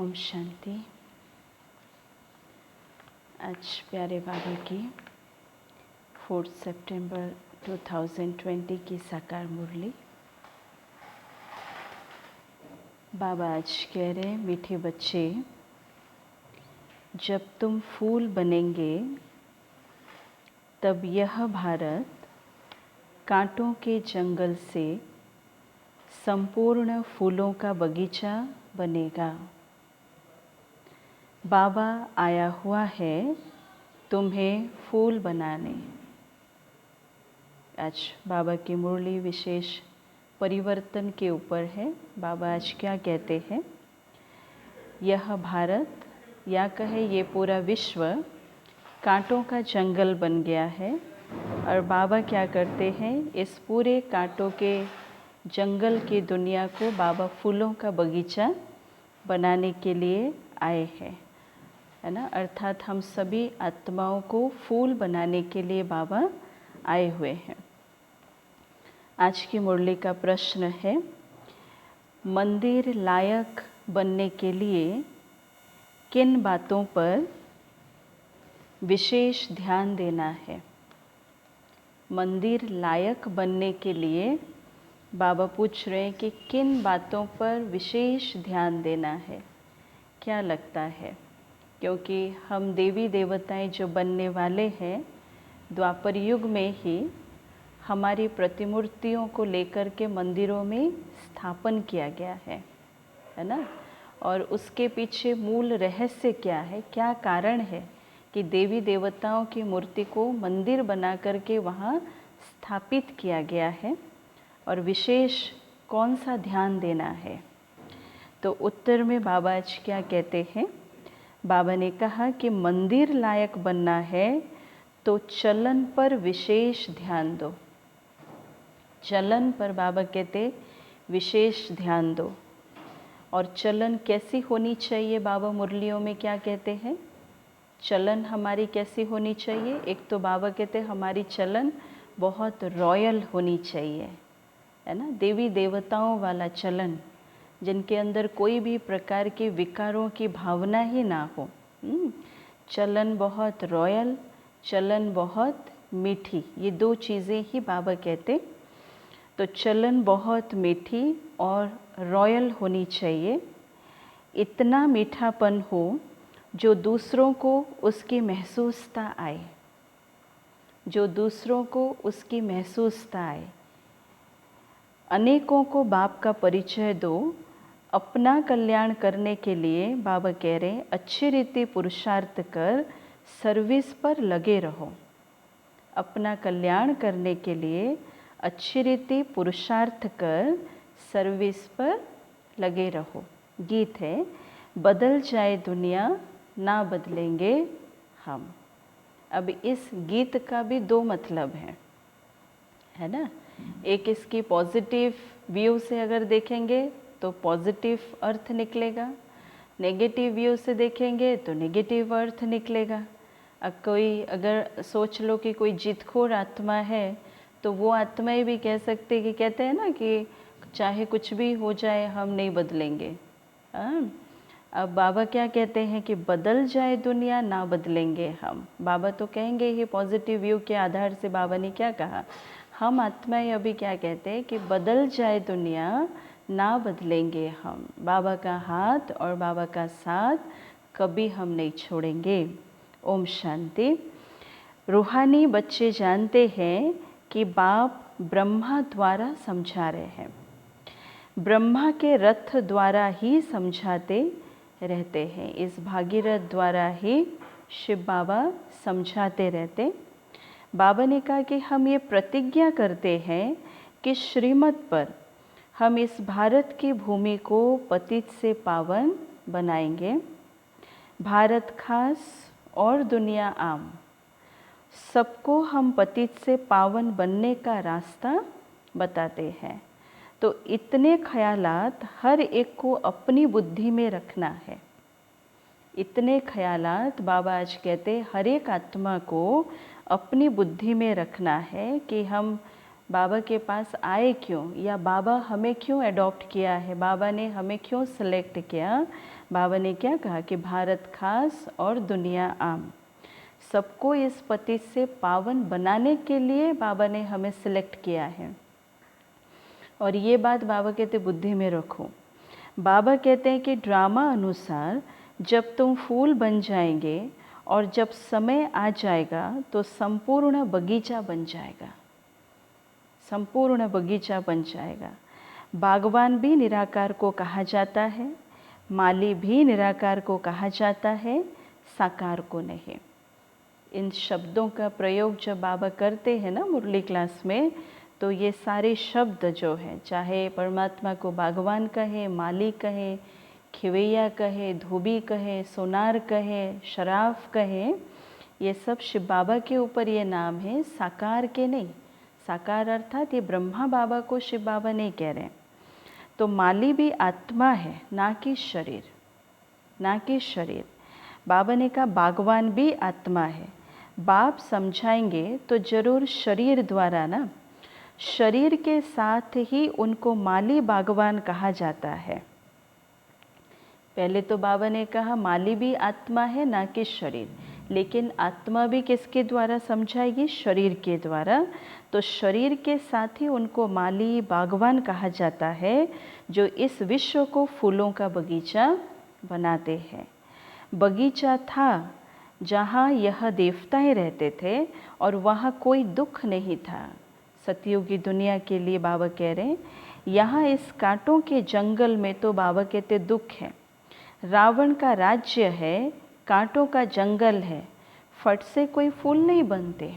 ओम शांति। आज प्यारे बाबा की 4 सितंबर 2020 की साकार मुरली। बाबा आज कह रहे, मीठे बच्चे, जब तुम फूल बनेंगे तब यह भारत कांटों के जंगल से संपूर्ण फूलों का बगीचा बनेगा। बाबा आया हुआ है तुम्हें फूल बनाने। आज बाबा की मुरली विशेष परिवर्तन के ऊपर है। बाबा आज क्या कहते हैं, यह भारत या कहे ये पूरा विश्व कांटों का जंगल बन गया है और बाबा क्या करते हैं, इस पूरे कांटों के जंगल की दुनिया को बाबा फूलों का बगीचा बनाने के लिए आए हैं, है ना। अर्थात हम सभी आत्माओं को फूल बनाने के लिए बाबा आए हुए हैं। आज की मुरली का प्रश्न है, मंदिर लायक बनने के लिए किन बातों पर विशेष ध्यान देना है। मंदिर लायक बनने के लिए बाबा पूछ रहे हैं कि किन बातों पर विशेष ध्यान देना है। क्या लगता है, क्योंकि हम देवी देवताएं जो बनने वाले हैं, द्वापर युग में ही हमारी प्रतिमूर्तियों को लेकर के मंदिरों में स्थापन किया गया है ना। और उसके पीछे मूल रहस्य क्या है, क्या कारण है कि देवी देवताओं की मूर्ति को मंदिर बना करके वहाँ स्थापित किया गया है और विशेष कौन सा ध्यान देना है। तो उत्तर में बाबा आज क्या कहते हैं, बाबा ने कहा कि मंदिर लायक बनना है तो चलन पर विशेष ध्यान दो। चलन पर बाबा कहते विशेष ध्यान दो। और चलन कैसी होनी चाहिए, बाबा मुरलियों में क्या कहते हैं, चलन हमारी कैसी होनी चाहिए। एक तो बाबा कहते हमारी चलन बहुत रॉयल होनी चाहिए, है ना, देवी देवताओं वाला चलन, जिनके अंदर कोई भी प्रकार के विकारों की भावना ही ना हो। चलन बहुत रॉयल, चलन बहुत मीठी, ये दो चीज़ें ही बाबा कहते। तो चलन बहुत मीठी और रॉयल होनी चाहिए। इतना मीठापन हो जो दूसरों को उसकी महसूसता आए, जो दूसरों को उसकी महसूसता आए। अनेकों को बाप का परिचय दो। अपना कल्याण करने के लिए बाबा कह रहे हैं, अच्छी रीति पुरुषार्थ कर सर्विस पर लगे रहो। अपना कल्याण करने के लिए अच्छी रीति पुरुषार्थ कर सर्विस पर लगे रहो। गीत है, बदल जाए दुनिया ना बदलेंगे हम। अब इस गीत का भी दो मतलब है ना। एक इसकी पॉजिटिव व्यू से अगर देखेंगे तो पॉजिटिव अर्थ निकलेगा, नेगेटिव व्यू से देखेंगे तो नेगेटिव अर्थ निकलेगा। अब कोई अगर सोच लो कि कोई जिदखोर आत्मा है तो वो आत्माएं भी कह सकते कि कहते हैं ना कि चाहे कुछ भी हो जाए हम नहीं बदलेंगे। अब बाबा क्या कहते हैं कि बदल जाए दुनिया ना बदलेंगे हम। बाबा तो कहेंगे ही पॉजिटिव व्यू के आधार से। बाबा ने क्या कहा, हम आत्माएं अभी क्या कहते हैं कि बदल जाए दुनिया ना बदलेंगे हम। बाबा का हाथ और बाबा का साथ कभी हम नहीं छोड़ेंगे। ओम शांति। रूहानी बच्चे जानते हैं कि बाप ब्रह्मा द्वारा समझा रहे हैं, ब्रह्मा के रथ द्वारा ही समझाते रहते हैं। इस भागीरथ द्वारा ही शिव बाबा समझाते रहते। बाबा ने कहा कि हम ये प्रतिज्ञा करते हैं कि श्रीमत पर हम इस भारत की भूमि को पतित से पावन बनाएंगे। भारत खास और दुनिया आम, सबको हम पतित से पावन बनने का रास्ता बताते हैं। तो इतने ख्यालात हर एक को अपनी बुद्धि में रखना है। इतने ख्यालात बाबा आज कहते हर एक आत्मा को अपनी बुद्धि में रखना है कि हम बाबा के पास आए क्यों, या बाबा हमें क्यों अडॉप्ट किया है, बाबा ने हमें क्यों सेलेक्ट किया, बाबा ने क्या कहा कि भारत खास और दुनिया आम, सबको इस पति से पावन बनाने के लिए बाबा ने हमें सिलेक्ट किया है। और ये बात बाबा कहते बुद्धि में रखो। बाबा कहते हैं कि ड्रामा अनुसार जब तुम फूल बन जाएंगे और जब समय आ जाएगा तो संपूर्ण बगीचा बन जाएगा, संपूर्ण बगीचा बन जाएगा। बागवान भी निराकार को कहा जाता है, माली भी निराकार को कहा जाता है, साकार को नहीं। इन शब्दों का प्रयोग जब बाबा करते हैं ना मुरली क्लास में, तो ये सारे शब्द जो हैं, चाहे परमात्मा को बागवान कहे, माली कहे, खिवैया कहे, धोबी कहे, सोनार कहे, शराफ कहे, ये सब शिव बाबा के ऊपर ये नाम है, साकार के नहीं। साकार अर्थात ये ब्रह्मा बाबा को शिव बाबा नहीं कह रहे। तो माली भी आत्मा है, ना कि शरीर, ना कि शरीर। बाबा ने कहा बागवान भी आत्मा है। बाप समझाएंगे तो जरूर शरीर द्वारा ना, शरीर के साथ ही उनको माली बागवान कहा जाता है। पहले तो बाबा ने कहा माली भी आत्मा है, ना कि शरीर, लेकिन आत्मा भी किसके द्वारा समझाएगी? शरीर के द्वारा। तो शरीर के साथ ही उनको माली बागवान कहा जाता है, जो इस विश्व को फूलों का बगीचा बनाते हैं। बगीचा था जहाँ यह देवताएं रहते थे और वहाँ कोई दुख नहीं था। सतयुगी दुनिया के लिए बाबा कह रहे हैं, यहाँ इस कांटों के जंगल में तो बाबा कहते दुख है। रावण का राज्य है, कांटों का जंगल है, फट से कोई फूल नहीं बनते,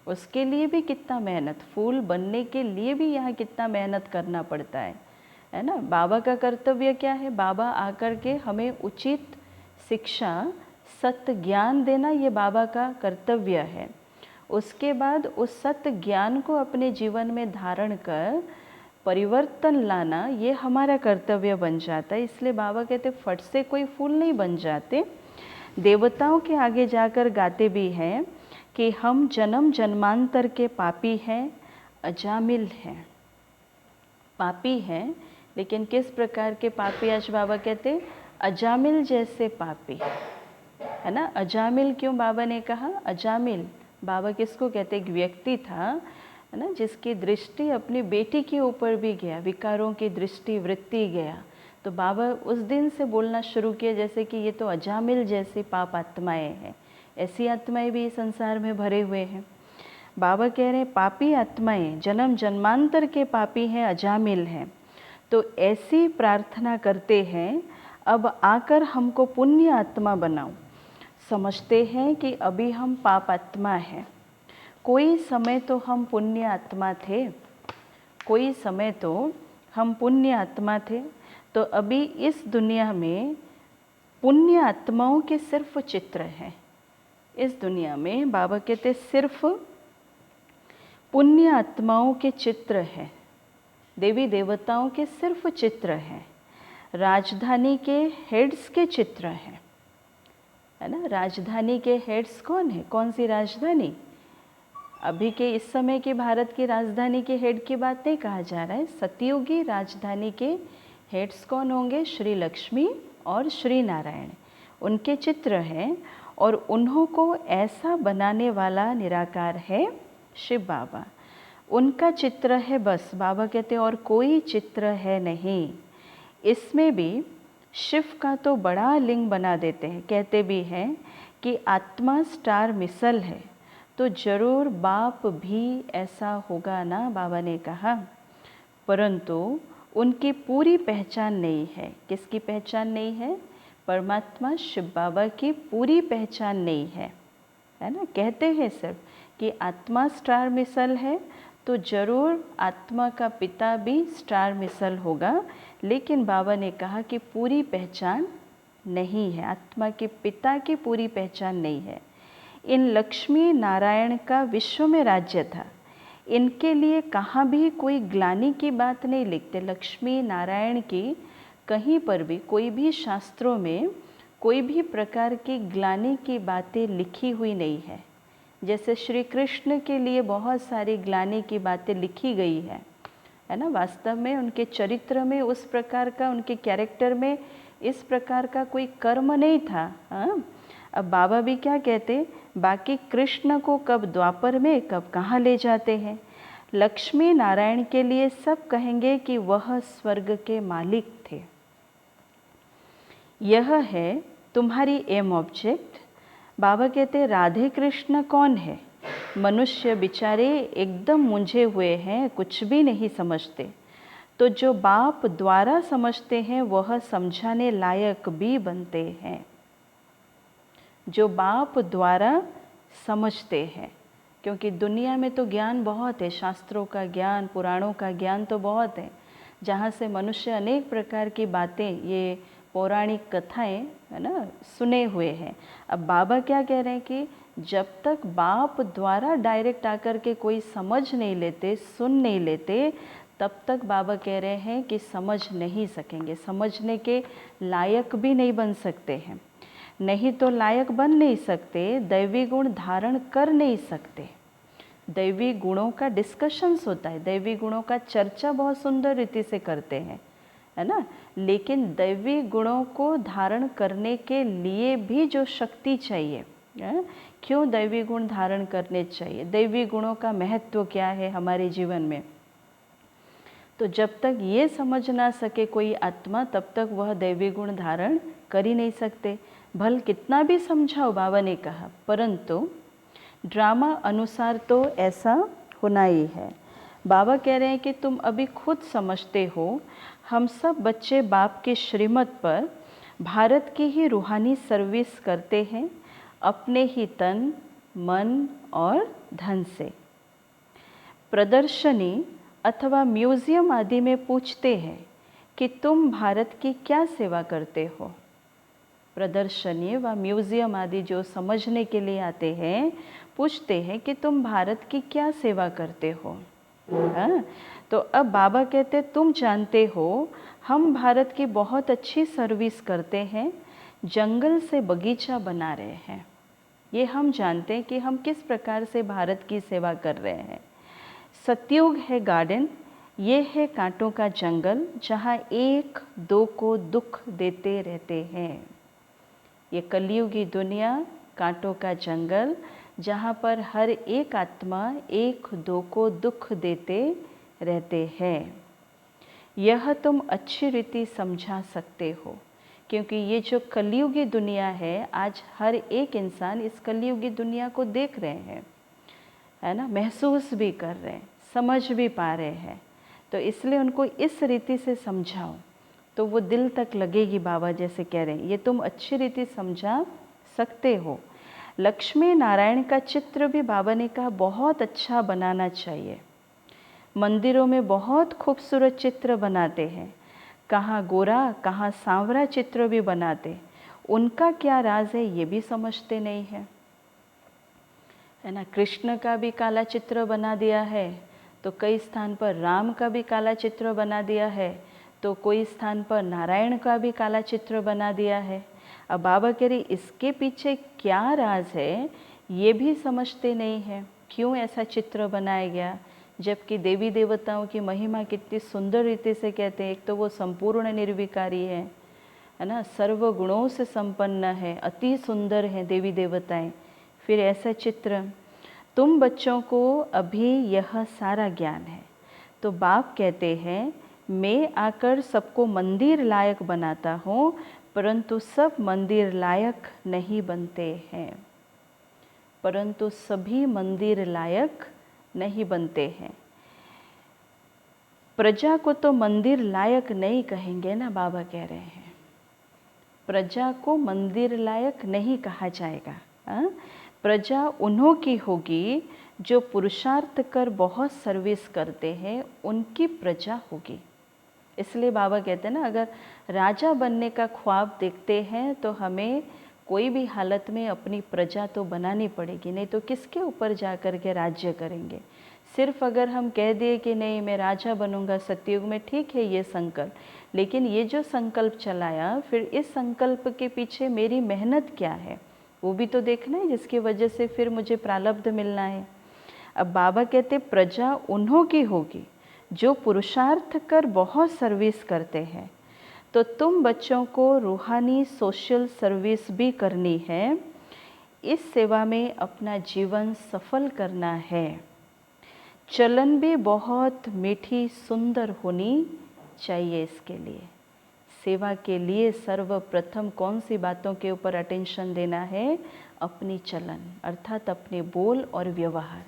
उसके लिए भी कितना मेहनत, फूल बनने के लिए भी यहाँ कितना मेहनत करना पड़ता है ना। बाबा का कर्तव्य क्या है? बाबा आकर के हमें उचित शिक्षा, सत्य ज्ञान देना, ये बाबा का कर्तव्य है। उसके बाद उस सत्य ज्ञान को अपने जीवन में धारण कर परिवर्तन लाना, ये हमारा कर्तव्य बन जाता है। इसलिए बाबा कहते फट से कोई फूल नहीं बन जाते। देवताओं के आगे जाकर गाते भी हैं कि हम जन्म जन्मांतर के पापी हैं, अजामिल हैं। पापी हैं, लेकिन किस प्रकार के पापी? आज बाबा कहते अजामिल जैसे पापी, है ना। अजामिल क्यों बाबा ने कहा? अजामिल बाबा किसको कहते? एक व्यक्ति था, है ना, जिसकी दृष्टि अपनी बेटी के ऊपर भी गया, विकारों की दृष्टि वृत्ति गया। तो बाबा उस दिन से बोलना शुरू किया जैसे कि ये तो अजामिल जैसे पाप आत्माएं हैं, ऐसी आत्माएं भी इस संसार में भरे हुए हैं। बाबा कह रहे हैं पापी आत्माएं जन्म जन्मांतर के पापी हैं, अजामिल हैं। तो ऐसी प्रार्थना करते हैं, अब आकर हमको पुण्य आत्मा बनाओ। समझते हैं कि अभी हम पाप आत्मा हैं, कोई समय तो हम पुण्य आत्मा थे, कोई समय तो हम पुण्य आत्मा थे। तो अभी इस दुनिया में पुण्य आत्माओं के सिर्फ चित्र हैं। इस दुनिया में बाबा कहते सिर्फ पुण्य आत्माओं के चित्र हैं, देवी देवताओं के सिर्फ चित्र हैं, राजधानी के हेड्स के चित्र हैं, है ना। राजधानी के हेड्स कौन है? कौन सी राजधानी? अभी के इस समय के भारत की राजधानी के हेड की बात नहीं कहा जा रहा है। सतयुगी राजधानी के हेड्स कौन होंगे? श्री लक्ष्मी और श्री नारायण, उनके चित्र हैं। और उन्हों को ऐसा बनाने वाला निराकार है शिव बाबा, उनका चित्र है बस। बाबा कहते और कोई चित्र है नहीं। इसमें भी शिव का तो बड़ा लिंग बना देते हैं। कहते भी हैं कि आत्मा स्टार मिसल है, तो जरूर बाप भी ऐसा होगा ना, बाबा ने कहा। परंतु उनकी पूरी पहचान नहीं है। किसकी पहचान नहीं है? परमात्मा शिव बाबा की पूरी पहचान नहीं है, है ना। कहते हैं सिर्फ कि आत्मा स्टार मिसल है, तो जरूर आत्मा का पिता भी स्टार मिसल होगा, लेकिन बाबा ने कहा कि पूरी पहचान नहीं है, आत्मा के पिता की पूरी पहचान नहीं है। इन लक्ष्मी नारायण का विश्व में राज्य था, इनके लिए कहाँ भी कोई ग्लानि की बात नहीं लिखते। लक्ष्मी नारायण की कहीं पर भी, कोई भी शास्त्रों में कोई भी प्रकार की ग्लानि की बातें लिखी हुई नहीं है। जैसे श्री कृष्ण के लिए बहुत सारी ग्लानि की बातें लिखी गई है ना। वास्तव में उनके चरित्र में उस प्रकार का, उनके कैरेक्टर में इस प्रकार का कोई कर्म नहीं था। हाँ, अब बाबा भी क्या कहते, बाकी कृष्ण को कब द्वापर में कब कहाँ ले जाते हैं। लक्ष्मी नारायण के लिए सब कहेंगे कि वह स्वर्ग के मालिक थे। यह है तुम्हारी एम ऑब्जेक्ट। बाबा कहते राधे कृष्ण कौन है। मनुष्य बेचारे एकदम मूंझे हुए हैं, कुछ भी नहीं समझते। तो जो बाप द्वारा समझते हैं वह समझाने लायक भी बनते हैं। जो बाप द्वारा समझते हैं, क्योंकि दुनिया में तो ज्ञान बहुत है, शास्त्रों का ज्ञान, पुराणों का ज्ञान तो बहुत है, जहाँ से मनुष्य अनेक प्रकार की बातें, ये पौराणिक कथाएं है ना, सुने हुए हैं। अब बाबा क्या कह रहे हैं कि जब तक बाप द्वारा डायरेक्ट आकर के कोई समझ नहीं लेते, सुन नहीं लेते, तब तक बाबा कह रहे हैं कि समझ नहीं सकेंगे, समझने के लायक भी नहीं बन सकते हैं। नहीं तो लायक बन नहीं सकते, दैवी गुण धारण कर नहीं सकते। दैवी गुणों का डिस्कशंस होता है, दैवी गुणों का चर्चा बहुत सुंदर रीति से करते हैं, है ना, लेकिन दैवी गुणों को धारण करने के लिए भी जो शक्ति चाहिए, क्यों दैवी गुण धारण करने चाहिए, दैवी गुणों का महत्व क्या है हमारे जीवन में, तो जब तक ये समझ ना सके कोई आत्मा, तब तक वह दैवी गुण धारण कर ही नहीं सकते। भल कितना भी समझाओ, बाबा ने कहा, परंतु ड्रामा अनुसार तो ऐसा होना ही है। बाबा कह रहे हैं कि तुम अभी खुद समझते हो, हम सब बच्चे बाप के श्रीमत पर भारत की ही रूहानी सर्विस करते हैं, अपने ही तन, मन और धन से। प्रदर्शनी अथवा म्यूज़ियम आदि में पूछते हैं कि तुम भारत की क्या सेवा करते हो। प्रदर्शनी व म्यूज़ियम आदि जो समझने के लिए आते हैं, पूछते हैं कि तुम भारत की क्या सेवा करते हो। हाँ, तो अब बाबा कहते तुम जानते हो हम भारत की बहुत अच्छी सर्विस करते हैं, जंगल से बगीचा बना रहे हैं। ये हम जानते हैं कि हम किस प्रकार से भारत की सेवा कर रहे हैं। सतयुग है गार्डन, ये है कांटों का जंगल, जहाँ एक दो को दुख देते रहते हैं। ये कलयुगी दुनिया कांटों का जंगल, जहाँ पर हर एक आत्मा एक दो को दुख देते रहते हैं। यह तुम अच्छी रीति समझा सकते हो, क्योंकि ये जो कलयुगी दुनिया है, आज हर एक इंसान इस कलयुगी दुनिया को देख रहे हैं, है ना, महसूस भी कर रहे हैं, समझ भी पा रहे हैं। तो इसलिए उनको इस रीति से समझाओ तो वो दिल तक लगेगी। बाबा जैसे कह रहे हैं, ये तुम अच्छी रीति समझा सकते हो। लक्ष्मी नारायण का चित्र भी बाबा ने कहा बहुत अच्छा बनाना चाहिए। मंदिरों में बहुत खूबसूरत चित्र बनाते हैं, कहाँ गोरा कहाँ सांवरा चित्र भी बनाते, उनका क्या राज है ये भी समझते नहीं है ना। कृष्ण का भी काला चित्र बना दिया है, तो कई स्थान पर राम का भी काला चित्र बना दिया है, तो कोई स्थान पर नारायण का भी काला चित्र बना दिया है। अब बाबा कह रही इसके पीछे क्या राज है ये भी समझते नहीं है, क्यों ऐसा चित्र बनाया गया, जबकि देवी देवताओं की महिमा कितनी सुंदर रीति से कहते हैं। एक तो वो संपूर्ण निर्विकारी है ना, सर्व गुणों से संपन्न है, अति सुंदर है देवी देवताएं, फिर ऐसा चित्र। तुम बच्चों को अभी यह सारा ज्ञान है, तो बाप कहते हैं मैं आकर सबको मंदिर लायक बनाता हूँ, परंतु सब मंदिर लायक नहीं बनते हैं, परंतु सभी मंदिर लायक नहीं बनते हैं। प्रजा को तो मंदिर लायक नहीं कहेंगे ना, बाबा कह रहे हैं प्रजा को मंदिर लायक नहीं कहा जाएगा। प्रजा उन्हों की होगी जो पुरुषार्थ कर बहुत सर्विस करते हैं, उनकी प्रजा होगी। इसलिए बाबा कहते हैं ना, अगर राजा बनने का ख्वाब देखते हैं तो हमें कोई भी हालत में अपनी प्रजा तो बनानी पड़ेगी, नहीं तो किसके ऊपर जा कर के राज्य करेंगे। सिर्फ अगर हम कह दिए कि नहीं मैं राजा बनूंगा सतयुग में, ठीक है ये संकल्प, लेकिन ये जो संकल्प चलाया, फिर इस संकल्प के पीछे मेरी मेहनत क्या है वो भी तो देखना है, जिसकी वजह से फिर मुझे प्रारब्ध मिलना है। अब बाबा कहते प्रजा उन्हों की होगी जो पुरुषार्थ कर बहुत सर्विस करते हैं, तो तुम बच्चों को रूहानी सोशल सर्विस भी करनी है। इस सेवा में अपना जीवन सफल करना है। चलन भी बहुत मीठी सुंदर होनी चाहिए। इसके लिए सेवा के लिए सर्वप्रथम कौन सी बातों के ऊपर अटेंशन देना है? अपनी चलन अर्थात अपने बोल और व्यवहार।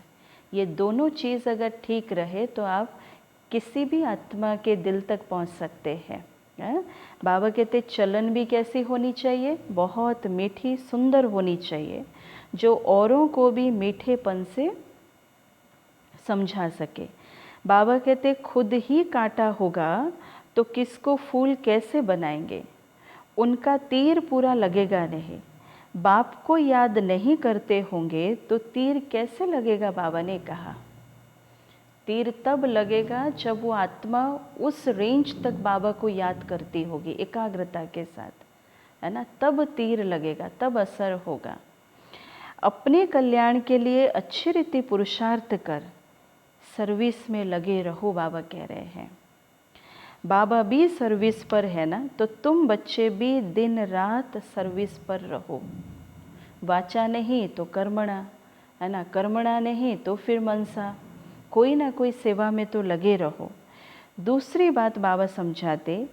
ये दोनों चीज़ अगर ठीक रहे तो आप किसी भी आत्मा के दिल तक पहुंच सकते हैं। बाबा कहते चलन भी कैसी होनी चाहिए? बहुत मीठी सुंदर होनी चाहिए, जो औरों को भी मीठेपन से समझा सके। बाबा कहते खुद ही कांटा होगा तो किसको फूल कैसे बनाएंगे? उनका तीर पूरा लगेगा नहीं। बाप को याद नहीं करते होंगे तो तीर कैसे लगेगा? बाबा ने कहा तीर तब लगेगा जब वो आत्मा उस रेंज तक बाबा को याद करती होगी एकाग्रता के साथ, है ना, तब तीर लगेगा, तब असर होगा। अपने कल्याण के लिए अच्छी रीति पुरुषार्थ कर सर्विस में लगे रहो, बाबा कह रहे हैं। बाबा भी सर्विस पर है ना, तो तुम बच्चे भी दिन रात सर्विस पर रहो। वाचा नहीं तो कर्मणा, है ना, कर्मणा नहीं तो फिर मनसा, कोई ना कोई सेवा में तो लगे रहो। दूसरी बात बाबा समझाते,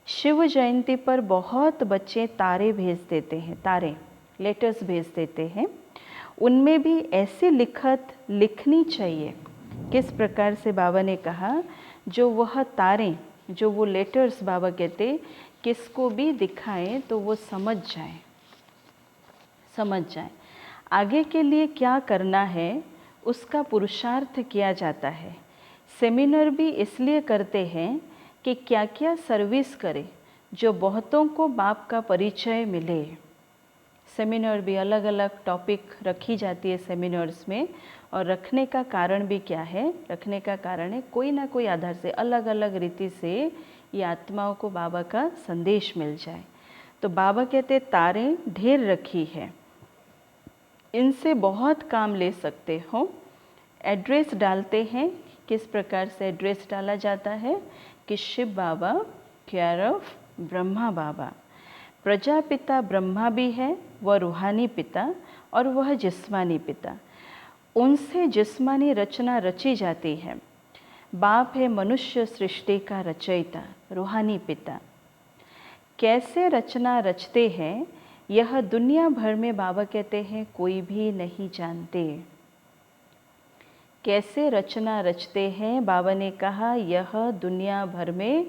शिव जयंती पर बहुत बच्चे तारे भेज देते हैं, तारे लेटर्स भेज देते हैं। उनमें भी ऐसी लिखत लिखनी चाहिए। किस प्रकार से? बाबा ने कहा जो वह तारे, जो वो लेटर्स बाबा कहते किसको भी दिखाएं तो वो समझ जाए आगे के लिए क्या करना है, उसका पुरुषार्थ किया जाता है। सेमिनार भी इसलिए करते हैं कि क्या क्या सर्विस करें जो बहुतों को बाप का परिचय मिले। सेमिनार भी अलग अलग टॉपिक रखी जाती है सेमिनार्स में, और रखने का कारण भी क्या है? रखने का कारण है कोई ना कोई आधार से अलग अलग रीति से ये आत्माओं को बाबा का संदेश मिल जाए। तो बाबा कहते तारे ढेर रखी है, इनसे बहुत काम ले सकते हो। एड्रेस डालते हैं, किस प्रकार से एड्रेस डाला जाता है कि शिव बाबा केयर ऑफ ब्रह्मा बाबा। प्रजापिता ब्रह्मा भी है, वह रूहानी पिता और वह जिस्मानी पिता। उनसे जिस्मानी रचना रची जाती है। बाप है मनुष्य सृष्टि का रचयिता, रूहानी पिता। कैसे रचना रचते हैं यह दुनिया भर में बाबा कहते हैं कोई भी नहीं जानते। कैसे रचना रचते हैं बाबा ने कहा यह दुनिया भर में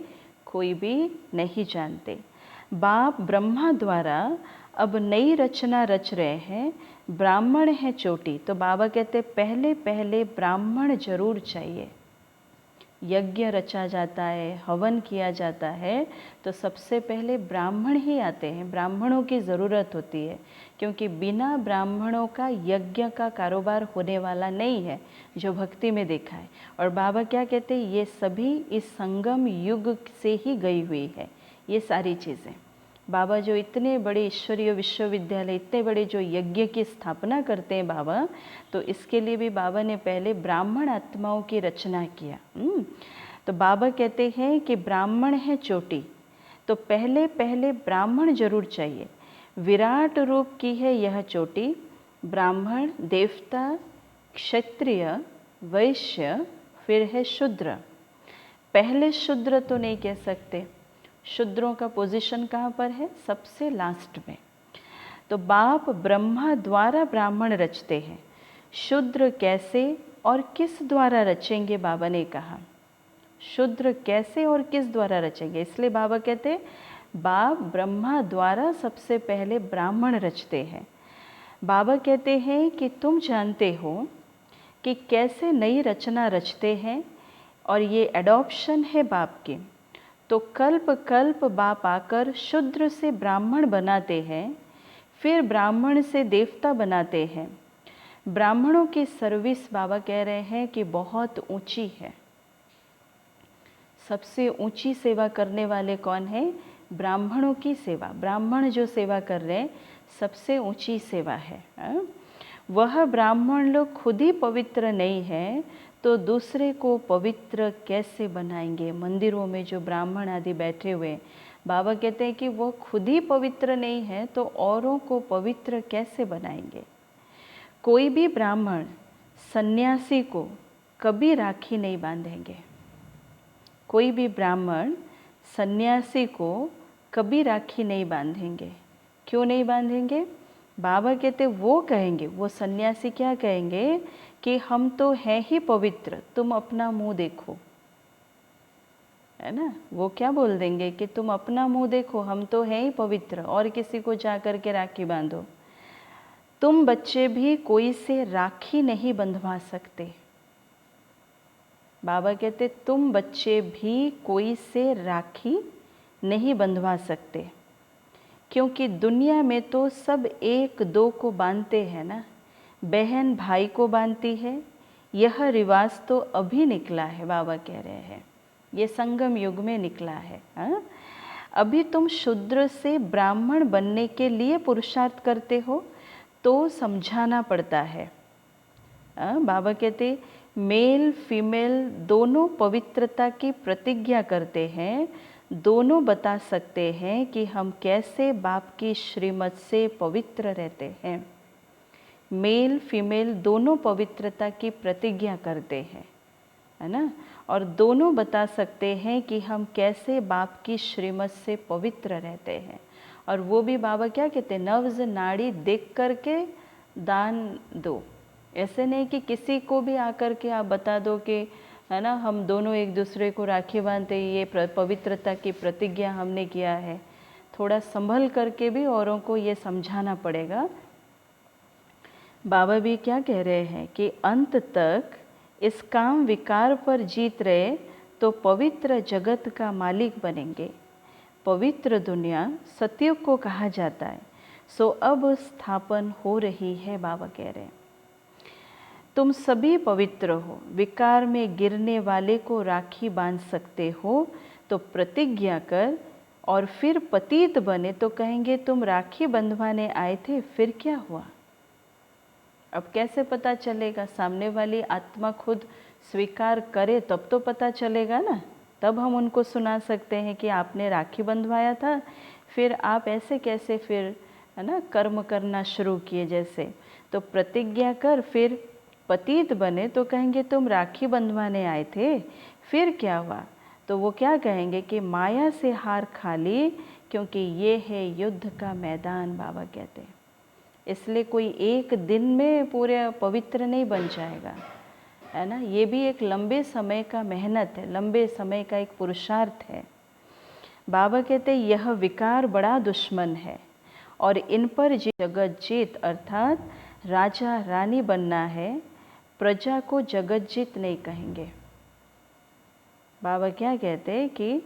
कोई भी नहीं जानते। बाप ब्रह्मा द्वारा अब नई रचना रच रहे हैं। ब्राह्मण है चोटी, तो बाबा कहते पहले पहले ब्राह्मण जरूर चाहिए। यज्ञ रचा जाता है, हवन किया जाता है, तो सबसे पहले ब्राह्मण ही आते हैं। ब्राह्मणों की ज़रूरत होती है, क्योंकि बिना ब्राह्मणों का यज्ञ का कारोबार होने वाला नहीं है, जो भक्ति में देखा है। और बाबा क्या कहते हैं, ये सभी इस संगम युग से ही गई हुई है ये सारी चीज़ें। बाबा जो इतने बड़े ईश्वरीय विश्वविद्यालय, इतने बड़े जो यज्ञ की स्थापना करते हैं बाबा, तो इसके लिए भी बाबा ने पहले ब्राह्मण आत्माओं की रचना किया। तो बाबा कहते हैं कि ब्राह्मण है चोटी, तो पहले पहले ब्राह्मण जरूर चाहिए। विराट रूप की है यह चोटी। ब्राह्मण, देवता, क्षत्रिय, वैश्य, फिर है शूद्र। पहले शूद्र तो नहीं कह सकते, शूद्रों का पोजीशन कहाँ पर है? सबसे लास्ट में। तो बाप ब्रह्मा द्वारा ब्राह्मण रचते हैं। शूद्र कैसे और किस द्वारा रचेंगे? बाबा ने कहा शूद्र कैसे और किस द्वारा रचेंगे, इसलिए बाबा कहते बाप ब्रह्मा द्वारा सबसे पहले ब्राह्मण रचते हैं। बाबा कहते हैं कि तुम जानते हो कि कैसे नई रचना रचते हैं, और ये एडॉप्शन है बाप की। तो कल्प कल्प बाप आकर शूद्र से ब्राह्मण बनाते हैं, फिर ब्राह्मण से देवता बनाते हैं। ब्राह्मणों की सर्विस बाबा कह रहे हैं कि बहुत ऊंची है। सबसे ऊंची सेवा करने वाले कौन है? ब्राह्मणों की सेवा। ब्राह्मण जो सेवा कर रहे हैं सबसे ऊंची सेवा है। वह ब्राह्मण लोग खुद ही पवित्र नहीं है तो दूसरे को पवित्र कैसे बनाएंगे? मंदिरों में जो ब्राह्मण आदि बैठे हुए, बाबा कहते हैं कि वो खुद ही पवित्र नहीं है तो औरों को पवित्र कैसे बनाएंगे। कोई भी ब्राह्मण सन्यासी को कभी राखी नहीं बांधेंगे। कोई भी ब्राह्मण सन्यासी को कभी राखी नहीं बांधेंगे। क्यों नहीं बांधेंगे? बाबा कहते वो कहेंगे, वो सन्यासी क्या कहेंगे कि हम तो हैं ही पवित्र, तुम अपना मुंह देखो, है ना। वो क्या बोल देंगे कि तुम अपना मुंह देखो, हम तो हैं ही पवित्र, और किसी को जा कर के राखी बांधो। तुम बच्चे भी कोई से राखी नहीं बंधवा सकते। बाबा कहते तुम बच्चे भी कोई से राखी नहीं बंधवा सकते, क्योंकि दुनिया में तो सब एक दो को बांधते हैं ना। बहन भाई को बांधती है, यह रिवाज तो अभी निकला है। बाबा कह रहे हैं ये संगम युग में निकला है। अभी तुम शूद्र से ब्राह्मण बनने के लिए पुरुषार्थ करते हो तो समझाना पड़ता है। बाबा कहते मेल फीमेल दोनों पवित्रता की प्रतिज्ञा करते हैं, दोनों बता सकते हैं कि हम कैसे बाप की श्रीमत से पवित्र रहते हैं। मेल फीमेल दोनों पवित्रता की प्रतिज्ञा करते हैं, है ना, और दोनों बता सकते हैं कि हम कैसे बाप की श्रीमत से पवित्र रहते हैं। और वो भी बाबा क्या कहते हैं, नब्ज नाड़ी देख करके दान दो। ऐसे नहीं कि किसी को भी आकर के आप बता दो कि है ना हम दोनों एक दूसरे को राखी बांधते, ये पवित्रता की प्रतिज्ञा हमने किया है। थोड़ा संभल करके भी औरों को ये समझाना पड़ेगा। बाबा भी क्या कह रहे हैं कि अंत तक इस काम विकार पर जीत रहे तो पवित्र जगत का मालिक बनेंगे। पवित्र दुनिया सतयुग को कहा जाता है, सो अब स्थापन हो रही है। बाबा कह रहे हैं तुम सभी पवित्र हो, विकार में गिरने वाले को राखी बांध सकते हो तो प्रतिज्ञा कर, और फिर पतित बने तो कहेंगे तुम राखी बंधवाने आए थे, फिर क्या हुआ। अब कैसे पता चलेगा? सामने वाली आत्मा खुद स्वीकार करे तब तो पता चलेगा ना, तब हम उनको सुना सकते हैं कि आपने राखी बंधवाया था, फिर आप ऐसे कैसे फिर है ना कर्म करना शुरू किए जैसे। तो प्रतिज्ञा कर, फिर पतित बने तो कहेंगे तुम राखी बंधवाने आए थे, फिर क्या हुआ। तो वो क्या कहेंगे कि माया से हार खा ली, क्योंकि ये है युद्ध का मैदान। बाबा कहते हैं इसलिए कोई एक दिन में पूरे पवित्र नहीं बन जाएगा, है ना। ये भी एक लंबे समय का मेहनत है, लंबे समय का एक पुरुषार्थ है। बाबा कहते हैं यह विकार बड़ा दुश्मन है और इन पर जगत जीत अर्थात राजा रानी बनना है। प्रजा को जगत जीत नहीं कहेंगे। बाबा क्या कहते हैं कि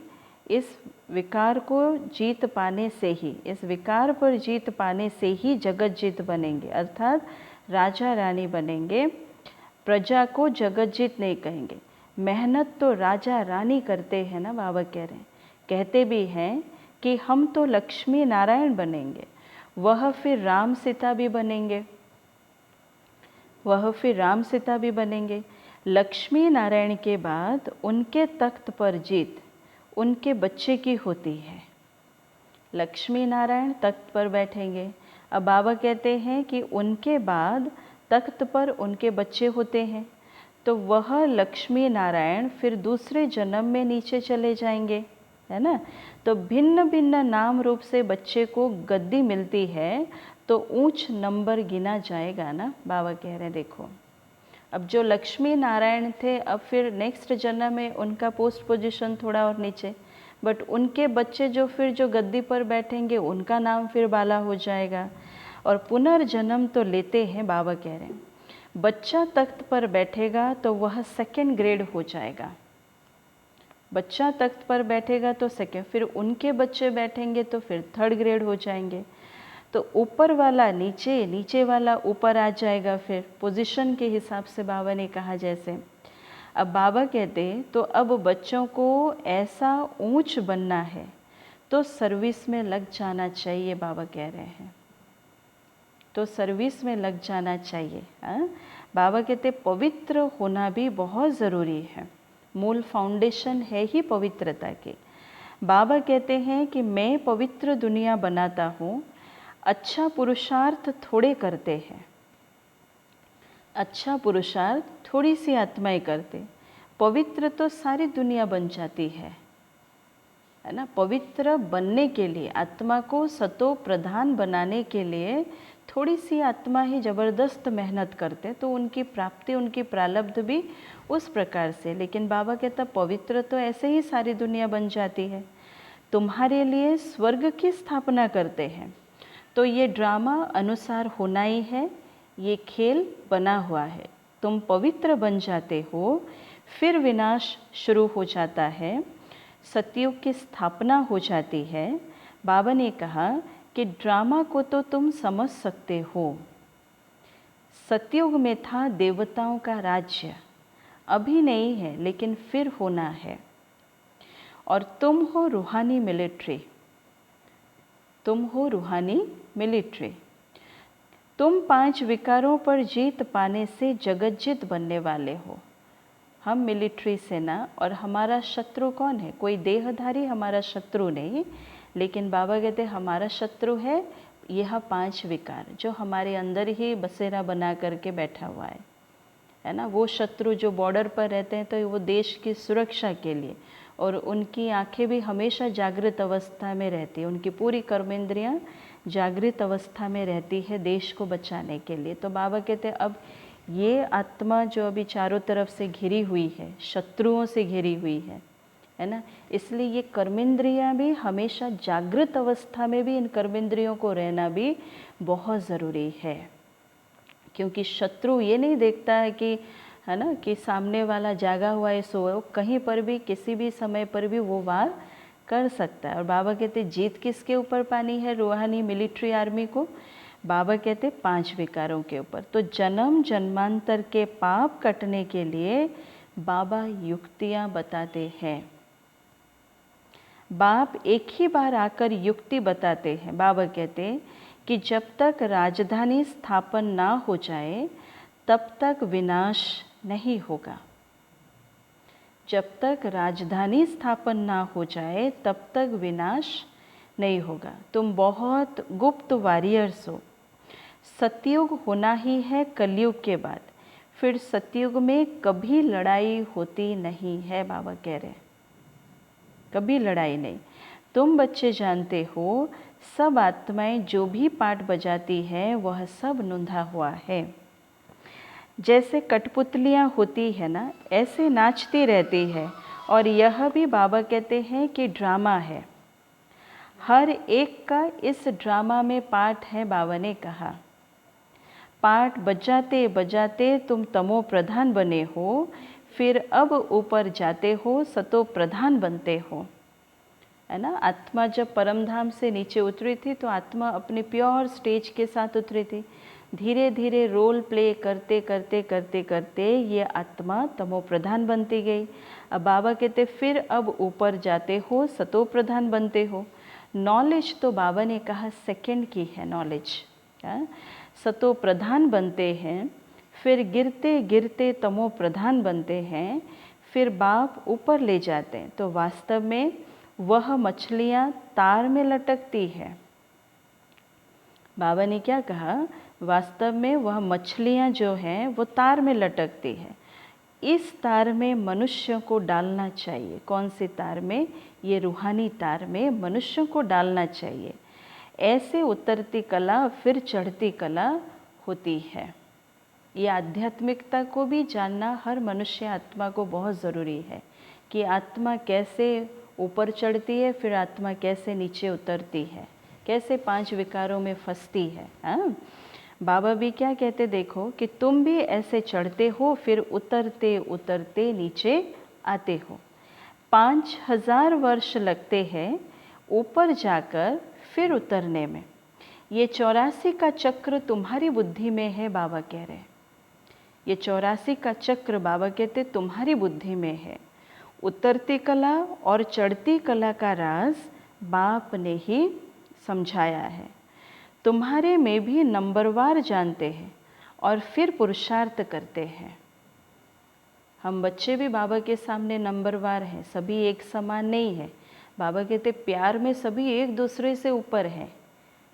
इस विकार को जीत पाने से ही, इस विकार पर जीत पाने से ही जगत जीत बनेंगे, अर्थात राजा रानी बनेंगे। प्रजा को जगत जीत नहीं कहेंगे। मेहनत तो राजा रानी करते हैं ना। बाबा कह रहे हैं, कहते भी हैं कि हम तो लक्ष्मी नारायण बनेंगे, वह फिर राम सीता भी बनेंगे, वह फिर राम सीता भी बनेंगे। लक्ष्मी नारायण के बाद उनके तख्त पर जीत उनके बच्चे की होती है। लक्ष्मी नारायण तख्त पर बैठेंगे। अब बाबा कहते हैं कि उनके बाद तख्त पर उनके बच्चे होते हैं, तो वह लक्ष्मी नारायण फिर दूसरे जन्म में नीचे चले जाएंगे, है ना। तो भिन्न भिन्न नाम रूप से बच्चे को गद्दी मिलती है तो ऊंच नंबर गिना जाएगा ना। बाबा कह रहे हैं देखो, अब जो लक्ष्मी नारायण थे अब फिर नेक्स्ट जन्म में उनका पोस्ट पोजीशन थोड़ा और नीचे, बट उनके बच्चे जो फिर जो गद्दी पर बैठेंगे उनका नाम फिर बाला हो जाएगा और पुनर्जन्म तो लेते हैं। बाबा कह रहे हैं बच्चा तख्त पर बैठेगा तो वह सेकंड ग्रेड हो जाएगा। बच्चा तख्त पर बैठेगा तो सेकंड, फिर उनके बच्चे बैठेंगे तो फिर थर्ड ग्रेड हो जाएंगे। तो ऊपर वाला नीचे, नीचे वाला ऊपर आ जाएगा, फिर पोजीशन के हिसाब से बाबा ने कहा जैसे। अब बाबा कहते तो अब बच्चों को ऐसा ऊंच बनना है तो सर्विस में लग जाना चाहिए। बाबा कह रहे हैं तो सर्विस में लग जाना चाहिए। बाबा कहते पवित्र होना भी बहुत ज़रूरी है, मूल फाउंडेशन है ही पवित्रता के। बाबा कहते हैं कि मैं पवित्र दुनिया बनाता हूँ, अच्छा पुरुषार्थ थोड़े करते हैं, अच्छा पुरुषार्थ थोड़ी सी आत्माएं करते, पवित्र तो सारी दुनिया बन जाती है ना। पवित्र बनने के लिए, आत्मा को सतो प्रधान बनाने के लिए थोड़ी सी आत्मा ही ज़बरदस्त मेहनत करते, तो उनकी प्राप्ति, उनकी प्रारब्ध भी उस प्रकार से। लेकिन बाबा कहता पवित्र तो ऐसे ही सारी दुनिया बन जाती है। तुम्हारे लिए स्वर्ग की स्थापना करते हैं, तो ये ड्रामा अनुसार होना ही है, ये खेल बना हुआ है। तुम पवित्र बन जाते हो, फिर विनाश शुरू हो जाता है, सतयुग की स्थापना हो जाती है। बाबा ने कहा कि ड्रामा को तो तुम समझ सकते हो। सतयुग में था देवताओं का राज्य, अभी नहीं है लेकिन फिर होना है। और तुम हो रूहानी मिलिट्री, तुम हो रूहानी मिलिट्री। तुम 5 विकारों पर जीत पाने से जगज्जित बनने वाले हो। हम मिलिट्री सेना, और हमारा शत्रु कौन है? कोई देहधारी हमारा शत्रु नहीं, लेकिन बाबा कहते हमारा शत्रु है यह 5 विकार, जो हमारे अंदर ही बसेरा बना करके बैठा हुआ है ना। वो शत्रु जो बॉर्डर पर रहते हैं, तो वो देश की सुरक्षा के लिए, और उनकी आंखें भी हमेशा जागृत अवस्था में रहती है, उनकी पूरी कर्मेंद्रियां जागृत अवस्था में रहती है देश को बचाने के लिए। तो बाबा कहते हैं अब ये आत्मा जो अभी चारों तरफ से घिरी हुई है, शत्रुओं से घिरी हुई है ना, इसलिए ये कर्मेंद्रियां भी हमेशा जागृत अवस्था में भी इन कर्मेंद्रियों को रहना भी बहुत ज़रूरी है। क्योंकि शत्रु ये नहीं देखता है कि, है ना, कि सामने वाला जागा हुआ है, सोए, कहीं पर भी किसी भी समय पर भी वो वार कर सकता है। और बाबा कहते जीत किसके ऊपर पानी है रूहानी मिलिट्री आर्मी को? बाबा कहते 5 विकारों के ऊपर। तो जन्म जन्मांतर के पाप कटने के लिए बाबा युक्तियाँ बताते हैं। बाप एक ही बार आकर युक्ति बताते हैं। बाबा कहते कि जब तक राजधानी स्थापन ना हो जाए तब तक विनाश नहीं होगा। जब तक राजधानी स्थापन ना हो जाए तब तक विनाश नहीं होगा। तुम बहुत गुप्त वॉरियर्स हो। सतयुग होना ही है कलयुग के बाद, फिर सतयुग में कभी लड़ाई होती नहीं है। बाबा कह रहे हैं कभी लड़ाई नहीं। तुम बच्चे जानते हो सब आत्माएं जो भी पाठ बजाती हैं वह सब नूंधा हुआ है। जैसे कठपुतलियाँ होती है ना, ऐसे नाचती रहती है। और यह भी बाबा कहते हैं कि ड्रामा है, हर एक का इस ड्रामा में पार्ट है। बाबा ने कहा पाठ बजाते बजाते तुम तमो प्रधान बने हो, फिर अब ऊपर जाते हो सतो प्रधान बनते हो, है ना। आत्मा जब परमधाम से नीचे उतरी थी तो आत्मा अपने प्योर स्टेज के साथ उतरी थी। धीरे धीरे रोल प्ले करते करते करते करते ये आत्मा तमो प्रधान बनती गई। अब बाबा कहते फिर अब ऊपर जाते हो सतो प्रधान बनते हो। नॉलेज तो बाबा ने कहा सेकंड की है नॉलेज, सतो प्रधान बनते हैं, फिर गिरते गिरते तमो प्रधान बनते हैं, फिर बाप ऊपर ले जाते हैं। तो वास्तव में वह मछलियाँ तार में लटकती है। बाबा ने क्या कहा? वास्तव में वह मछलियाँ जो हैं वो तार में लटकती है। इस तार में मनुष्यों को डालना चाहिए। कौन सी तार में? ये रूहानी तार में मनुष्यों को डालना चाहिए। ऐसे उतरती कला फिर चढ़ती कला होती है। ये आध्यात्मिकता को भी जानना हर मनुष्य आत्मा को बहुत ज़रूरी है कि आत्मा कैसे ऊपर चढ़ती है, फिर आत्मा कैसे नीचे उतरती है, कैसे 5 विकारों में फंसती है। हाँ, बाबा भी क्या कहते देखो कि तुम भी ऐसे चढ़ते हो फिर उतरते उतरते नीचे आते हो। 5000 वर्ष लगते हैं ऊपर जाकर फिर उतरने में। ये 84 का चक्र तुम्हारी बुद्धि में है। बाबा कह रहे हैं ये 84 का चक्र बाबा कहते तुम्हारी बुद्धि में है। उतरती कला और चढ़ती कला का राज बाप ने ही समझाया है। तुम्हारे में भी नंबरवार जानते हैं और फिर पुरुषार्थ करते हैं। हम बच्चे भी बाबा के सामने नंबरवार हैं, सभी एक समान नहीं है। बाबा कहते प्यार में सभी एक दूसरे से ऊपर हैं,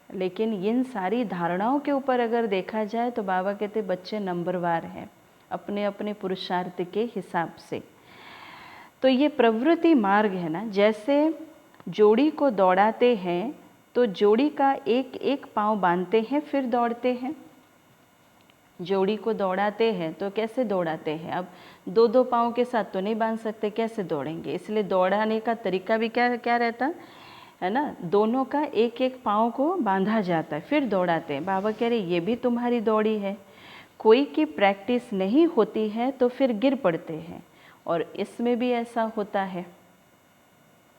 लेकिन इन सारी धारणाओं के ऊपर अगर देखा जाए तो बाबा कहते बच्चे नंबरवार हैं अपने अपने पुरुषार्थ के हिसाब से। तो ये प्रवृत्ति मार्ग है ना, जैसे जोड़ी को दौड़ाते हैं तो जोड़ी का एक एक पाँव बांधते हैं फिर दौड़ते हैं। जोड़ी को दौड़ाते हैं तो कैसे दौड़ाते हैं, अब दो दो पाँव के साथ तो नहीं बांध सकते, कैसे दौड़ेंगे, इसलिए दौड़ाने का तरीका भी क्या क्या रहता है ना, दोनों का एक एक पाँव को बांधा जाता है फिर दौड़ाते हैं। बाबा कह रहे ये भी तुम्हारी दौड़ी है, कोई की प्रैक्टिस नहीं होती है तो फिर गिर पड़ते हैं, और इसमें भी ऐसा होता है,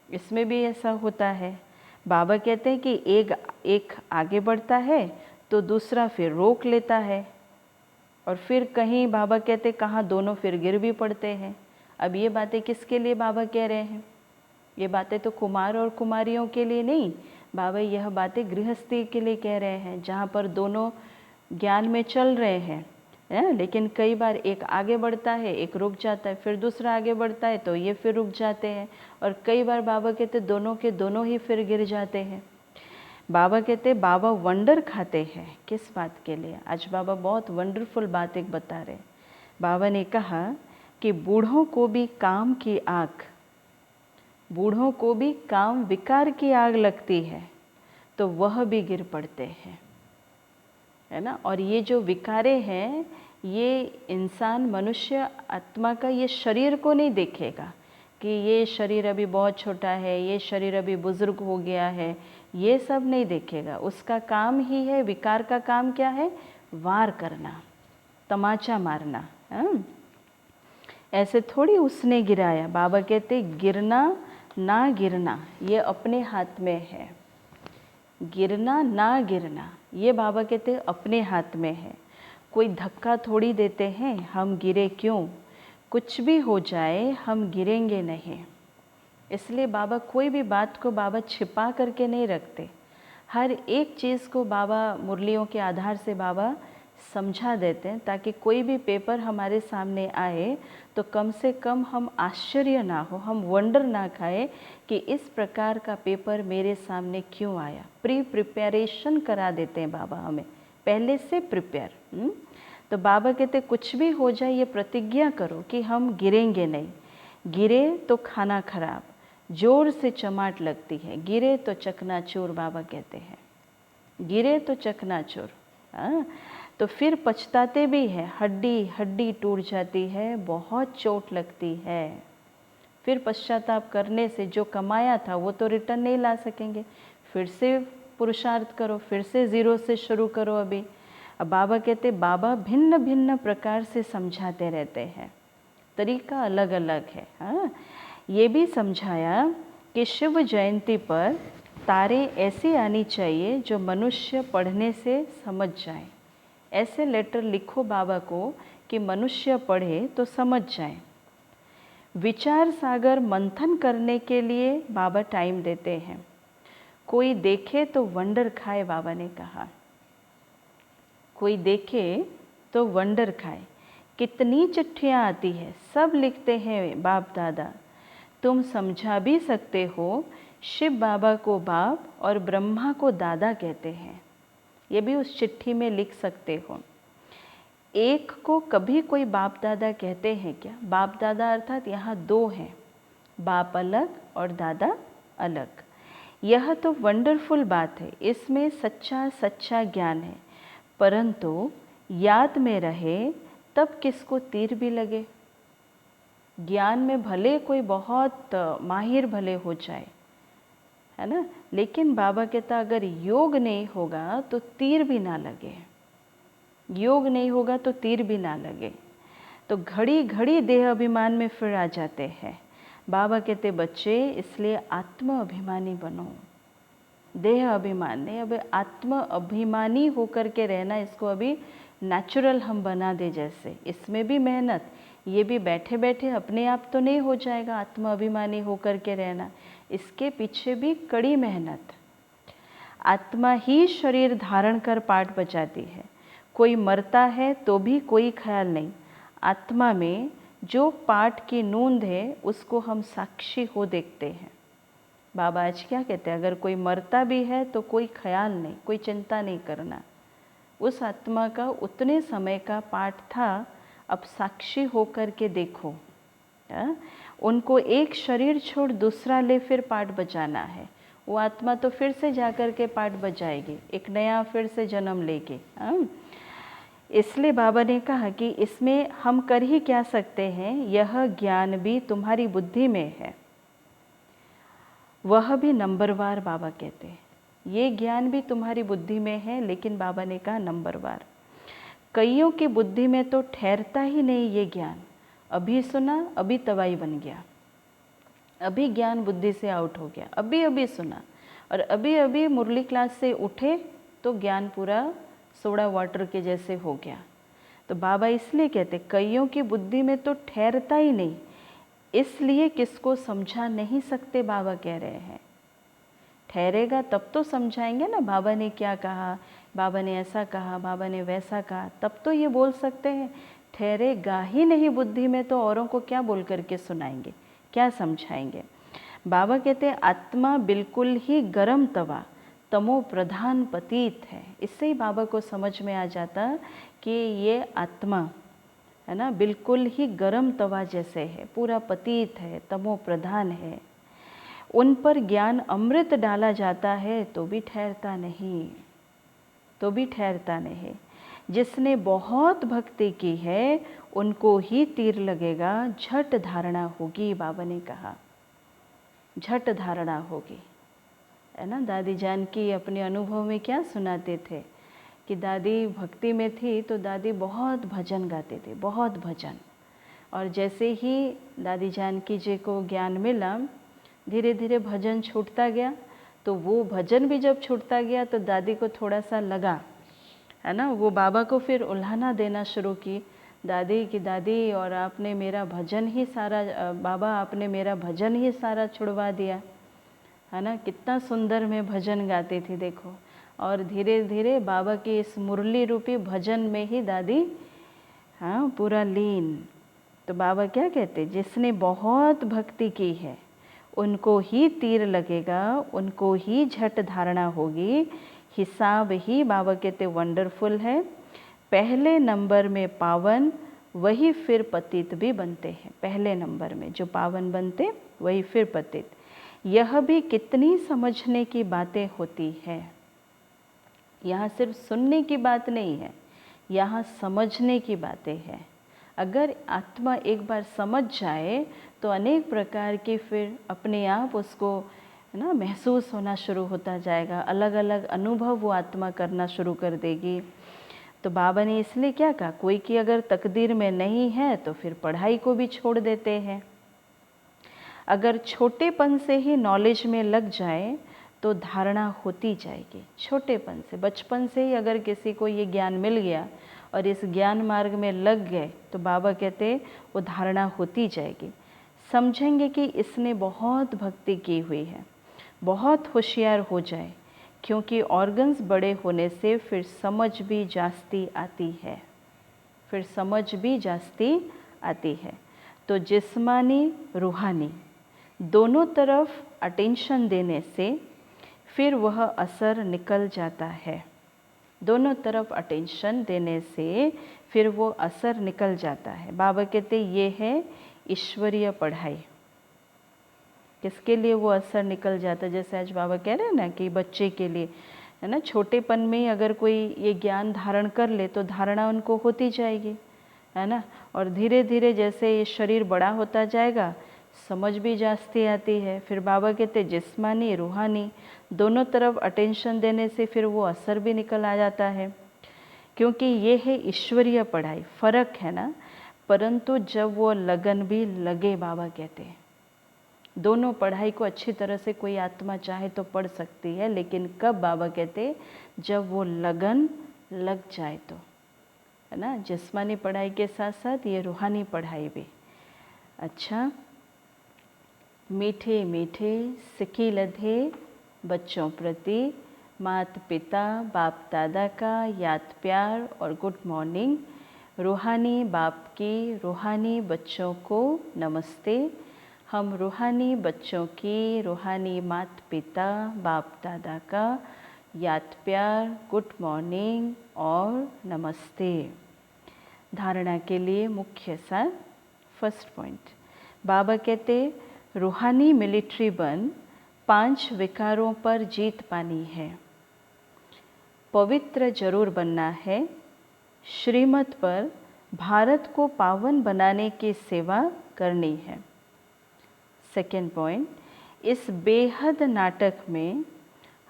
इसमें भी ऐसा होता है। बाबा कहते हैं कि एक आगे बढ़ता है तो दूसरा फिर रोक लेता है, और फिर कहीं बाबा कहते कहाँ दोनों फिर गिर भी पड़ते हैं। अब ये बातें किसके लिए बाबा कह रहे हैं, ये बातें तो कुमार और कुमारियों के लिए नहीं, बाबा यह बातें गृहस्थी के लिए कह रहे हैं, जहाँ पर दोनों ज्ञान में चल रहे हैं लेकिन कई बार एक आगे बढ़ता है एक रुक जाता है, फिर दूसरा आगे बढ़ता है तो ये फिर रुक जाते हैं, और कई बार बाबा कहते दोनों के दोनों ही फिर गिर जाते हैं। बाबा कहते बाबा वंडर खाते हैं, किस बात के लिए, आज बाबा बहुत वंडरफुल बात एक बता रहे। बाबा ने कहा कि बूढ़ों को भी काम की आग, बूढ़ों को भी काम विकार की आग लगती है तो वह भी गिर पड़ते हैं, है ना। और ये जो विकारे हैं ये इंसान मनुष्य आत्मा का ये शरीर को नहीं देखेगा कि ये शरीर अभी बहुत छोटा है, ये शरीर अभी बुजुर्ग हो गया है, ये सब नहीं देखेगा। उसका काम ही है, विकार का काम क्या है, वार करना, तमाचा मारना। ऐसे थोड़ी उसने गिराया, बाबा कहते गिरना ना गिरना ये अपने हाथ में है, गिरना ना गिरना ये बाबा कहते अपने हाथ में है। कोई धक्का थोड़ी देते हैं हम गिरे क्यों, कुछ भी हो जाए हम गिरेंगे नहीं। इसलिए बाबा कोई भी बात को बाबा छिपा करके नहीं रखते, हर एक चीज़ को बाबा मुरलियों के आधार से बाबा समझा देते हैं, ताकि कोई भी पेपर हमारे सामने आए तो कम से कम हम आश्चर्य ना हो, हम वंडर ना खाए कि इस प्रकार का पेपर मेरे सामने क्यों आया। प्रिपरेशन करा देते हैं बाबा हमें, पहले से प्रिपेयर। तो बाबा कहते कुछ भी हो जाए ये प्रतिज्ञा करो कि हम गिरेंगे नहीं, गिरे तो खाना खराब, जोर से चमाट लगती है, गिरे तो चकनाचूर, बाबा कहते हैं गिरे तो चकनाचूर। तो फिर पछताते भी हैं, हड्डी हड्डी टूट जाती है, बहुत चोट लगती है। फिर पश्चाताप करने से जो कमाया था वो तो रिटर्न नहीं ला सकेंगे, फिर से पुरुषार्थ करो, फिर से ज़ीरो से शुरू करो। अभी अब बाबा कहते बाबा भिन्न भिन्न प्रकार से समझाते रहते हैं, तरीका अलग अलग है। ये भी समझाया कि शिव जयंती पर तारे ऐसी आनी चाहिए जो मनुष्य पढ़ने से समझ जाए। ऐसे लेटर लिखो बाबा को कि मनुष्य पढ़े तो समझ जाए। विचार सागर मंथन करने के लिए बाबा टाइम देते हैं। कोई देखे तो वंडर खाए, बाबा ने कहा कोई देखे तो वंडर खाए। कितनी चिट्ठियाँ आती है, सब लिखते हैं बाप दादा, तुम समझा भी सकते हो शिव बाबा को बाप और ब्रह्मा को दादा कहते हैं, ये भी उस चिट्ठी में लिख सकते हो। एक को कभी कोई बाप दादा कहते हैं क्या, बाप दादा अर्थात यहाँ दो हैं, बाप अलग और दादा अलग। यह तो वंडरफुल बात है, इसमें सच्चा सच्चा ज्ञान है, परंतु याद में रहे तब किसको तीर भी लगे। ज्ञान में भले कोई बहुत माहिर भले हो जाए, है ना, लेकिन बाबा कहता अगर योग नहीं होगा तो तीर भी ना लगे, योग नहीं होगा तो तीर भी ना लगे। तो घड़ी घड़ी देह अभिमान में फिर आ जाते हैं। बाबा कहते बच्चे इसलिए आत्म अभिमानी बनो, देह अभिमान नहीं, अब आत्म अभिमानी होकर के रहना, इसको अभी नेचुरल हम बना दे जैसे। इसमें भी मेहनत, ये भी बैठे बैठे अपने आप तो नहीं हो जाएगा आत्म अभिमानी होकर के रहना, इसके पीछे भी कड़ी मेहनत। आत्मा ही शरीर धारण कर पाठ बजाती है, कोई मरता है तो भी कोई ख्याल नहीं। आत्मा में जो पाठ की नूंद है उसको हम साक्षी हो देखते हैं, बाबा आज क्या कहते हैं, अगर कोई मरता भी है तो कोई ख्याल नहीं, कोई चिंता नहीं करना। उस आत्मा का उतने समय का पाठ था, अब साक्षी होकर के देखो। उनको एक शरीर छोड़ दूसरा ले फिर पाठ बजाना है, वो आत्मा तो फिर से जाकर के पाठ बजाएगी, एक नया फिर से जन्म लेके। इसलिए बाबा ने कहा कि इसमें हम कर ही क्या सकते हैं, यह ज्ञान भी तुम्हारी बुद्धि में है, वह भी नंबरवार। बाबा कहते हैं ये ज्ञान भी तुम्हारी बुद्धि में है, लेकिन बाबा ने कहा नंबरवार। कईयों की बुद्धि में तो ठहरता ही नहीं ये ज्ञान, अभी सुना अभी तवाई बन गया, अभी ज्ञान बुद्धि से आउट हो गया, अभी अभी सुना और अभी अभी मुरली क्लास से उठे तो ज्ञान पूरा सोडा वाटर के जैसे हो गया। तो बाबा इसलिए कहते कईयों की बुद्धि में तो ठहरता ही नहीं, इसलिए किसको समझा नहीं सकते। बाबा कह रहे हैं ठहरेगा तब तो समझाएंगे ना, बाबा ने क्या कहा, बाबा ने ऐसा कहा, बाबा ने वैसा कहा, तब तो ये बोल सकते हैं। ठहरेगा ही नहीं बुद्धि में तो औरों को क्या बोल करके सुनाएंगे, क्या समझाएंगे। बाबा कहते हैं आत्मा बिल्कुल ही गर्म तवा, तमो प्रधान पतित है। इससे ही बाबा को समझ में आ जाता कि ये आत्मा है ना बिल्कुल ही गर्म तवा जैसे है, पूरा पतित है, तमो प्रधान है। उन पर ज्ञान अमृत डाला जाता है तो भी ठहरता नहीं, तो भी ठहरता नहीं। जिसने बहुत भक्ति की है उनको ही तीर लगेगा, झट धारणा होगी। बाबा ने कहा झट धारणा होगी, है ना। दादी जानकी अपने अनुभव में क्या सुनाते थे कि दादी भक्ति में थी तो दादी बहुत भजन गाते थे, बहुत भजन। और जैसे ही दादी जानकी जी को ज्ञान मिला, धीरे धीरे भजन छूटता गया। तो वो भजन भी जब छूटता गया तो दादी को थोड़ा सा लगा, है ना, वो बाबा को फिर उल्हाना देना शुरू की, दादी की दादी और आपने मेरा भजन ही सारा, बाबा आपने मेरा भजन ही सारा छुड़वा दिया, है ना। कितना सुंदर मैं भजन गाती थी देखो। और धीरे धीरे बाबा की इस मुरली रूपी भजन में ही दादी हाँ पूरा लीन। तो बाबा क्या कहते, जिसने बहुत भक्ति की है उनको ही तीर लगेगा, उनको ही झट धारणा होगी। हिसाब ही बाबा कहते वंडरफुल है। पहले नंबर में पावन वही फिर पतित भी बनते हैं। पहले नंबर में जो पावन बनते वही फिर पतित। यह भी कितनी समझने की बातें होती है। यहाँ सिर्फ सुनने की बात नहीं है, यहाँ समझने की बातें हैं। अगर आत्मा एक बार समझ जाए तो अनेक प्रकार के फिर अपने आप उसको है ना महसूस होना शुरू होता जाएगा, अलग अलग अनुभव वो आत्मा करना शुरू कर देगी। तो बाबा ने इसलिए क्या कहा, कोई की अगर तकदीर में नहीं है तो फिर पढ़ाई को भी छोड़ देते हैं। अगर छोटेपन से ही नॉलेज में लग जाए तो धारणा होती जाएगी। छोटेपन से, बचपन से ही अगर किसी को ये ज्ञान मिल गया और इस ज्ञान मार्ग में लग गए तो बाबा कहते वो धारणा होती जाएगी। समझेंगे कि इसने बहुत भक्ति की हुई है, बहुत होशियार हो जाए, क्योंकि ऑर्गन्स बड़े होने से फिर समझ भी जास्ती आती है, फिर समझ भी जास्ती आती है। तो जिस्मानी रूहानी दोनों तरफ अटेंशन देने से फिर वह असर निकल जाता है। दोनों तरफ अटेंशन देने से फिर वो असर निकल जाता है। बाबा कहते ये है ईश्वरीय पढ़ाई। किसके लिए वो असर निकल जाता है, जैसे आज बाबा कह रहे हैं ना कि बच्चे के लिए, है ना, छोटेपन में ही अगर कोई ये ज्ञान धारण कर ले तो धारणा उनको होती जाएगी, है ना। और धीरे धीरे जैसे ये शरीर बड़ा होता जाएगा समझ भी जास्ती आती है। फिर बाबा कहते जिस्मानी रूहानी दोनों तरफ अटेंशन देने से फिर वो असर भी निकल आ जाता है, क्योंकि ये है ईश्वरीय पढ़ाई। फ़र्क है ना, परंतु जब वो लगन भी लगे, बाबा कहते हैं दोनों पढ़ाई को अच्छी तरह से कोई आत्मा चाहे तो पढ़ सकती है, लेकिन कब, बाबा कहते जब वो लगन लग जाए तो, है ना। जिस्मानी पढ़ाई के साथ साथ ये रूहानी पढ़ाई भी। अच्छा, मीठे मीठे सिकी लधे बच्चों प्रति माता पिता बाप दादा का याद प्यार और गुड मॉर्निंग। रूहानी बाप की रूहानी बच्चों को नमस्ते। हम रूहानी बच्चों की, रूहानी माता पिता बाप दादा का याद प्यार, गुड मॉर्निंग और नमस्ते। धारणा के लिए मुख्य सार। फर्स्ट पॉइंट, बाबा कहते रूहानी मिलिट्री बन 5 विकारों पर जीत पानी है। पवित्र जरूर बनना है, श्रीमत पर भारत को पावन बनाने की सेवा करनी है। सेकेंड पॉइंट, इस बेहद नाटक में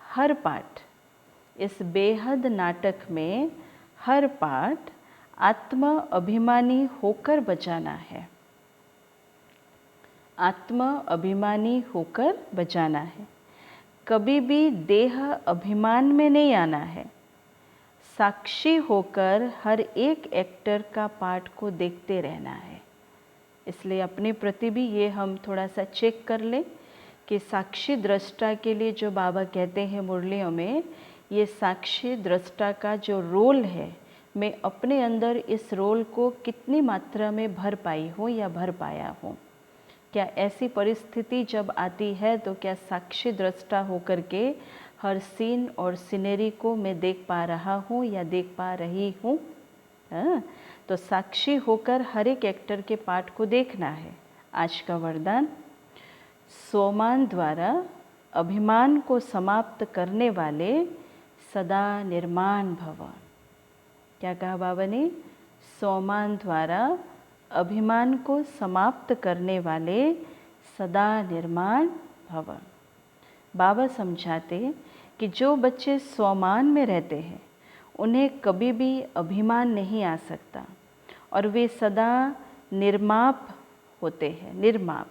हर पाठ, इस बेहद नाटक में हर पाठ आत्म अभिमानी होकर बजाना है। आत्म अभिमानी होकर बजाना है, कभी भी देह अभिमान में नहीं आना है। साक्षी होकर हर एक एक्टर का पार्ट को देखते रहना है। इसलिए अपने प्रति भी ये हम थोड़ा सा चेक कर लें कि साक्षी दृष्टा के लिए जो बाबा कहते हैं मुरलियों में, ये साक्षी दृष्टा का जो रोल है, मैं अपने अंदर इस रोल को कितनी मात्रा में भर पाई हूँ या भर पाया हूँ। क्या ऐसी परिस्थिति जब आती है तो क्या साक्षी दृष्टा होकर के हर सीन और सीनरी को मैं देख पा रहा हूँ या देख पा रही हूँ? तो साक्षी होकर हर एक एक्टर के पार्ट को देखना है। आज का वरदान, सोमान द्वारा अभिमान को समाप्त करने वाले सदा निर्माण भव। क्या कहा बाबा ने? सोमान द्वारा अभिमान को समाप्त करने वाले सदा निर्माण भव। बाबा समझाते कि जो बच्चे स्वमान में रहते हैं उन्हें कभी भी अभिमान नहीं आ सकता और वे सदा निर्माप होते हैं। निर्माप,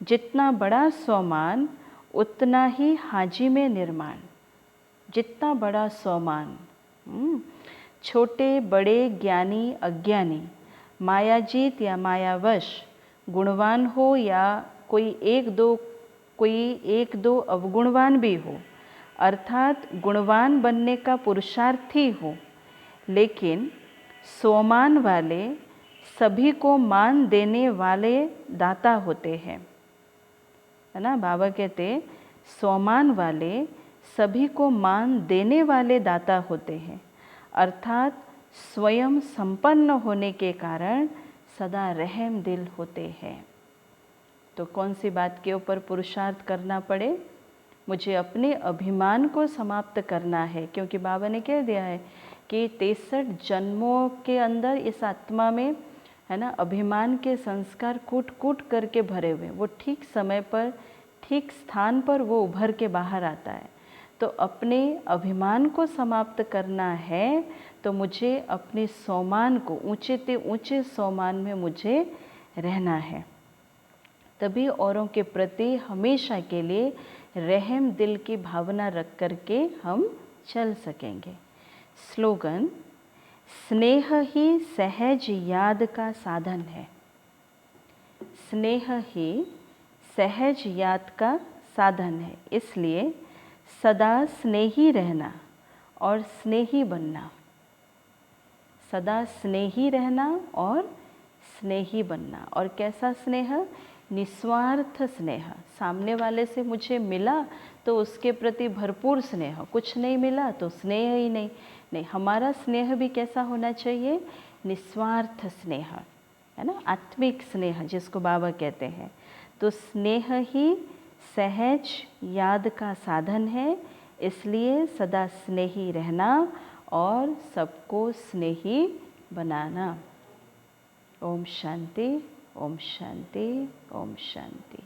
जितना बड़ा स्वमान उतना ही हाजी में निर्माण। जितना बड़ा स्वमान, छोटे बड़े ज्ञानी अज्ञानी, मायाजीत या मायावश, गुणवान हो या कोई एक दो अवगुणवान भी हो, अर्थात गुणवान बनने का पुरुषार्थी हो, लेकिन स्वमान वाले सभी को मान देने वाले दाता होते हैं, है ना। बाबा कहते स्वमान वाले सभी को मान देने वाले दाता होते हैं, अर्थात स्वयं संपन्न होने के कारण सदा रहम दिल होते हैं। तो कौन सी बात के ऊपर पुरुषार्थ करना पड़े? मुझे अपने अभिमान को समाप्त करना है, क्योंकि बाबा ने कह दिया है कि 63 जन्मों के अंदर इस आत्मा में, है ना, अभिमान के संस्कार कूट कूट करके भरे हुए, वो ठीक समय पर ठीक स्थान पर वो उभर के बाहर आता है। तो अपने अभिमान को समाप्त करना है तो मुझे अपने सोमान को, ऊंचे ते ऊंचे सोमान में मुझे रहना है। तभी औरों के प्रति हमेशा के लिए रहम दिल की भावना रख करके हम चल सकेंगे। स्लोगन, स्नेह ही सहज याद का साधन है। स्नेह ही सहज याद का साधन है, इसलिए सदा स्नेही रहना और स्नेही बनना। सदा स्नेही रहना और स्नेही बनना। और कैसा स्नेह? निस्वार्थ स्नेह। सामने वाले से मुझे मिला तो उसके प्रति भरपूर स्नेह, कुछ नहीं मिला तो स्नेह ही नहीं। नहीं, हमारा स्नेह भी कैसा होना चाहिए? निस्वार्थ स्नेह, है ना, आत्मिक स्नेह जिसको बाबा कहते हैं। तो स्नेह ही सहज याद का साधन है, इसलिए सदा स्नेही रहना और सबको स्नेही बनाना। ओम शांति, ओम शांति, ओम शांति।